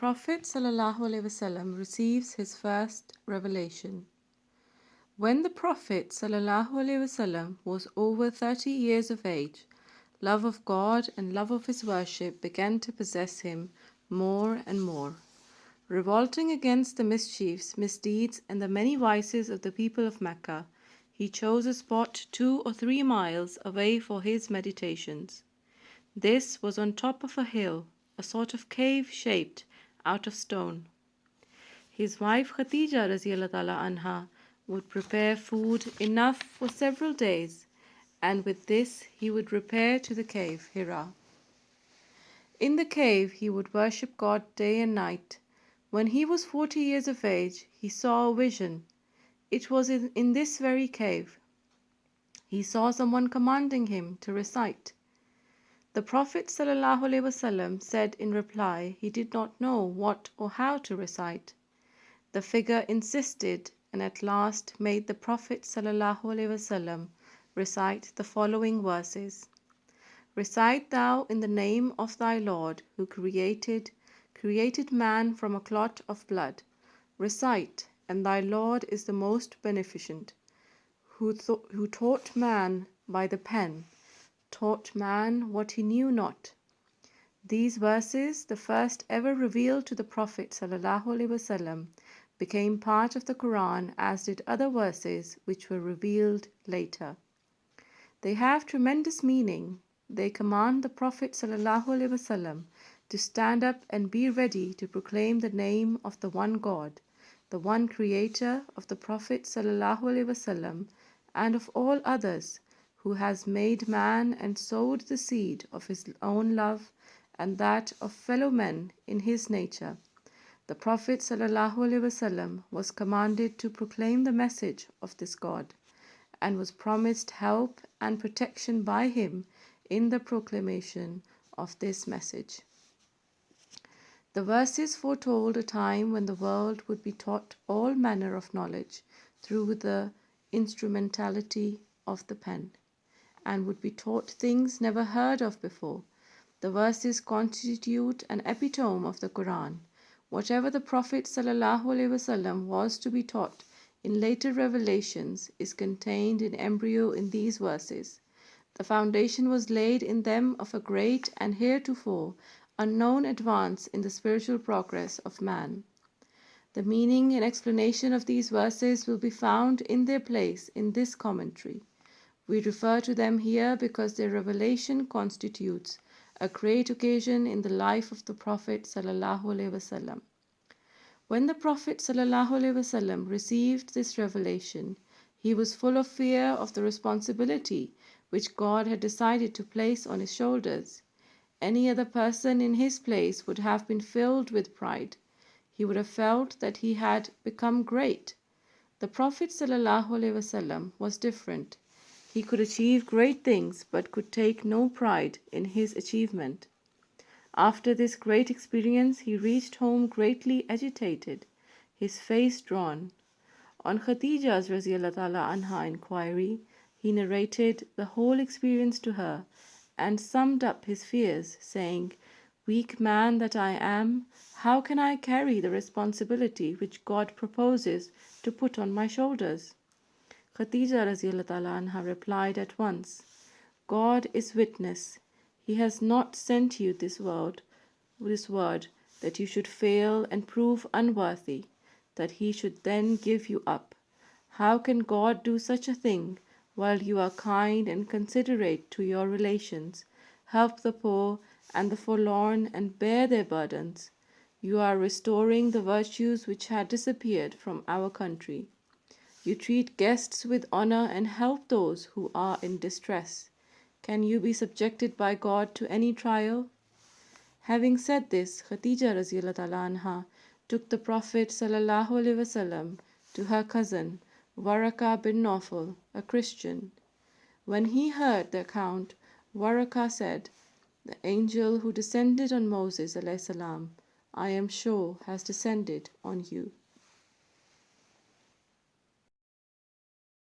Prophet ﷺ receives his first revelation. When the Prophet ﷺ was over 30 years of age, love of God and love of his worship began to possess him more and more. Revolting against the mischiefs, misdeeds, and the many vices of the people of Mecca, he chose a spot 2 or 3 miles away for his meditations. This was on top of a hill, a sort of cave shaped out of stone. His wife Khadija radiallahu ta'ala anha would prepare food enough for several days, and with this he would repair to the cave Hira. In the cave he would worship God day and night. When he was 40 years of age, he saw a vision. It was in this very cave. He saw someone commanding him to recite. The Prophet ﷺ said in reply he did not know what or how to recite. The figure insisted and at last made the Prophet ﷺ recite the following verses. Recite thou in the name of thy Lord who created man from a clot of blood. Recite, and thy Lord is the most beneficent, who taught man by the pen, taught man what he knew not. These verses, the first ever revealed to the Prophet ﷺ, became part of the Quran, as did other verses which were revealed later. They have tremendous meaning. They command the Prophet ﷺ to stand up and be ready to proclaim the name of the one God, the one Creator of the Prophet ﷺ and of all others, who has made man and sowed the seed of his own love and that of fellow men in his nature. The Prophet ﷺ was commanded to proclaim the message of this God, and was promised help and protection by him in the proclamation of this message. The verses foretold a time when the world would be taught all manner of knowledge through the instrumentality of the pen, and would be taught things never heard of before. The verses constitute an epitome of the Quran. Whatever the Prophet ﷺ was to be taught in later revelations is contained in embryo in these verses. The foundation was laid in them of a great and heretofore unknown advance in the spiritual progress of man. The meaning and explanation of these verses will be found in their place in this commentary. We refer to them here because their revelation constitutes a great occasion in the life of the Prophet ﷺ. When the Prophet ﷺ received this revelation, he was full of fear of the responsibility which God had decided to place on his shoulders. Any other person in his place would have been filled with pride. He would have felt that he had become great. The Prophet ﷺ was different. He could achieve great things but could take no pride in his achievement. After this great experience, he reached home greatly agitated, his face drawn. On Khadija's radiallahu ta'ala anha inquiry, he narrated the whole experience to her and summed up his fears, saying, "Weak man that I am, how can I carry the responsibility which God proposes to put on my shoulders?" Khadija radiallahu ta'ala anha replied at once, "God is witness, He has not sent you this word that you should fail and prove unworthy, that He should then give you up. How can God do such a thing while you are kind and considerate to your relations, help the poor and the forlorn and bear their burdens? You are restoring the virtues which had disappeared from our country. You treat guests with honor and help those who are in distress. Can you be subjected by God to any trial?" Having said this, Khadija radiallahu ta'ala anha took the Prophet ﷺ to her cousin Waraka bin Nawfal, a Christian. When he heard the account, Waraka said, "The angel who descended on Moses (salam), I am sure has descended on you."